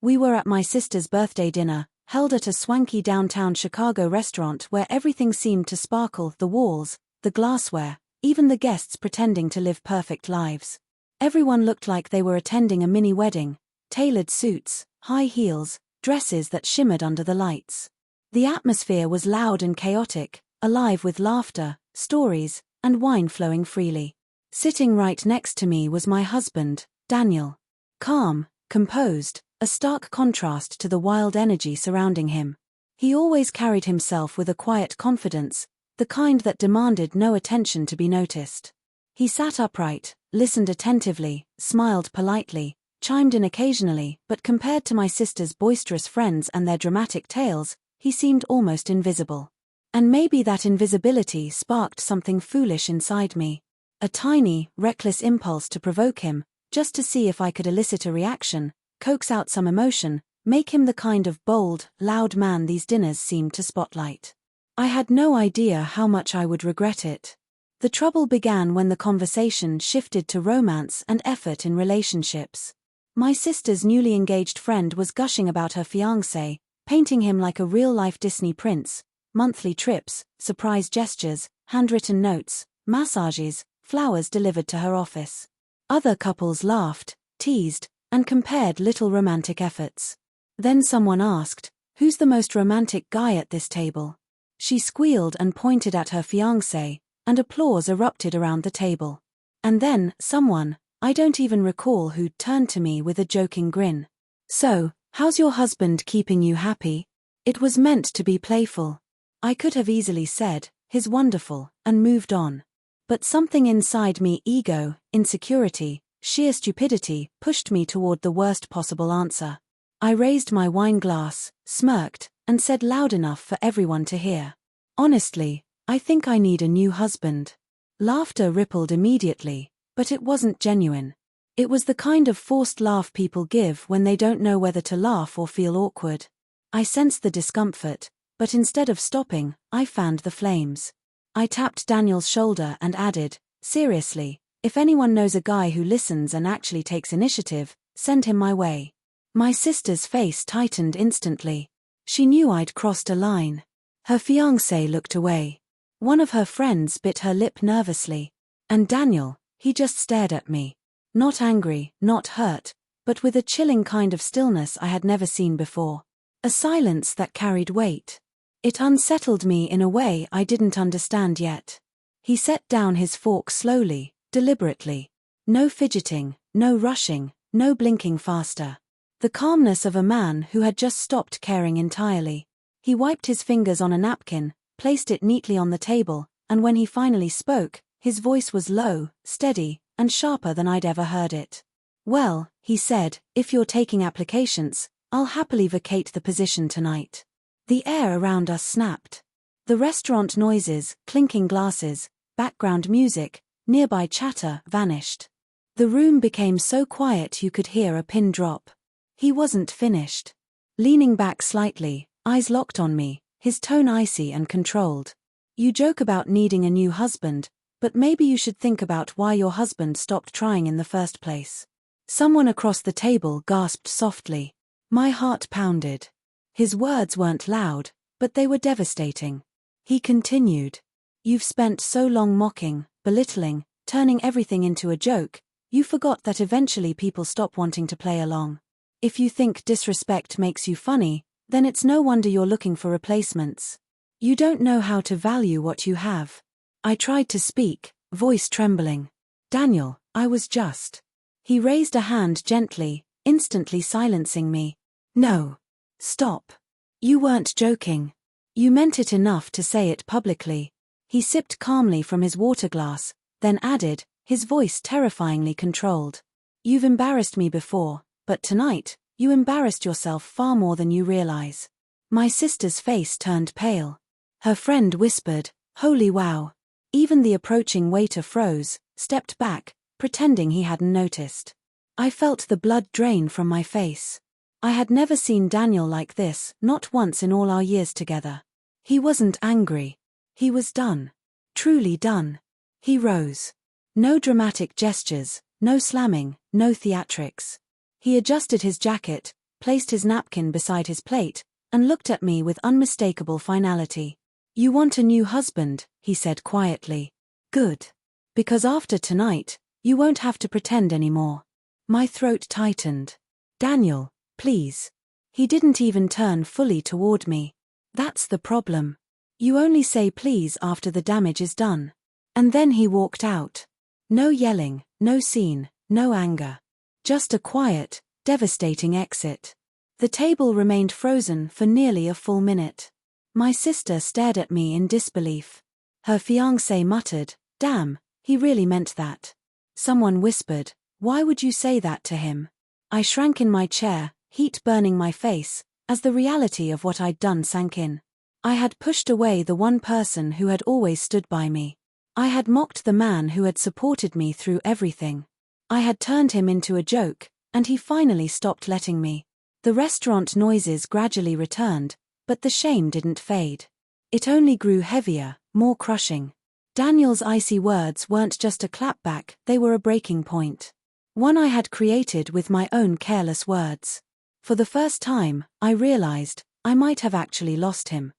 We were at my sister's birthday dinner, held at a swanky downtown Chicago restaurant where everything seemed to sparkle, the walls, the glassware, even the guests pretending to live perfect lives. Everyone looked like they were attending a mini wedding, tailored suits, high heels, dresses that shimmered under the lights. The atmosphere was loud and chaotic, alive with laughter, stories, and wine flowing freely. Sitting right next to me was my husband, Daniel. Calm, composed, a stark contrast to the wild energy surrounding him. He always carried himself with a quiet confidence, the kind that demanded no attention to be noticed. He sat upright, listened attentively, smiled politely, chimed in occasionally, but compared to my sister's boisterous friends and their dramatic tales, he seemed almost invisible. And maybe that invisibility sparked something foolish inside me. A tiny, reckless impulse to provoke him, just to see if I could elicit a reaction, coax out some emotion, make him the kind of bold, loud man these dinners seemed to spotlight. I had no idea how much I would regret it. The trouble began when the conversation shifted to romance and effort in relationships. My sister's newly engaged friend was gushing about her fiancé, painting him like a real-life Disney prince: monthly trips, surprise gestures, handwritten notes, massages, flowers delivered to her office. Other couples laughed, teased, and compared little romantic efforts. Then someone asked, "Who's the most romantic guy at this table?" She squealed and pointed at her fiancé, and applause erupted around the table. And then, someone, I don't even recall who, turned to me with a joking grin. "So, how's your husband keeping you happy?" It was meant to be playful. I could have easily said, "He's wonderful," and moved on. But something inside me, ego, insecurity, sheer stupidity, pushed me toward the worst possible answer. I raised my wine glass, smirked, and said loud enough for everyone to hear, "Honestly, I think I need a new husband." Laughter rippled immediately, but it wasn't genuine. It was the kind of forced laugh people give when they don't know whether to laugh or feel awkward. I sensed the discomfort, but instead of stopping, I fanned the flames. I tapped Daniel's shoulder and added, "Seriously, if anyone knows a guy who listens and actually takes initiative, send him my way." My sister's face tightened instantly. She knew I'd crossed a line. Her fiancé looked away. One of her friends bit her lip nervously. And Daniel, he just stared at me. Not angry, not hurt, but with a chilling kind of stillness I had never seen before. A silence that carried weight. It unsettled me in a way I didn't understand yet. He set down his fork slowly, deliberately. No fidgeting, no rushing, no blinking faster. The calmness of a man who had just stopped caring entirely. He wiped his fingers on a napkin, placed it neatly on the table, and when he finally spoke, his voice was low, steady, and sharper than I'd ever heard it. "Well," he said, "if you're taking applications, I'll happily vacate the position tonight." The air around us snapped. The restaurant noises, clinking glasses, background music, nearby chatter vanished. The room became so quiet you could hear a pin drop. He wasn't finished. Leaning back slightly, eyes locked on me, his tone icy and controlled. "You joke about needing a new husband, but maybe you should think about why your husband stopped trying in the first place." Someone across the table gasped softly. My heart pounded. His words weren't loud, but they were devastating. He continued, "You've spent so long mocking, belittling, turning everything into a joke, you forgot that eventually people stop wanting to play along. If you think disrespect makes you funny, then it's no wonder you're looking for replacements. You don't know how to value what you have." I tried to speak, voice trembling. "Daniel, I was just..." He raised a hand gently, instantly silencing me. "No. Stop. You weren't joking. You meant it enough to say it publicly." He sipped calmly from his water glass, then added, his voice terrifyingly controlled, "You've embarrassed me before, but tonight, you embarrassed yourself far more than you realize." My sister's face turned pale. Her friend whispered, "Holy wow." Even the approaching waiter froze, stepped back, pretending he hadn't noticed. I felt the blood drain from my face. I had never seen Daniel like this, not once in all our years together. He wasn't angry. He was done. Truly done. He rose. No dramatic gestures, no slamming, no theatrics. He adjusted his jacket, placed his napkin beside his plate, and looked at me with unmistakable finality. "You want a new husband," he said quietly. "Good. Because after tonight, you won't have to pretend anymore." My throat tightened. "Daniel, please." He didn't even turn fully toward me. "That's the problem. You only say please after the damage is done." And then he walked out. No yelling, no scene, no anger. Just a quiet, devastating exit. The table remained frozen for nearly a full minute. My sister stared at me in disbelief. Her fiancé muttered, "Damn, he really meant that." Someone whispered, "Why would you say that to him?" I shrank in my chair, heat burning my face, as the reality of what I'd done sank in. I had pushed away the one person who had always stood by me. I had mocked the man who had supported me through everything. I had turned him into a joke, and he finally stopped letting me. The restaurant noises gradually returned, but the shame didn't fade. It only grew heavier, more crushing. Daniel's icy words weren't just a clapback, they were a breaking point. One I had created with my own careless words. For the first time, I realized, I might have actually lost him.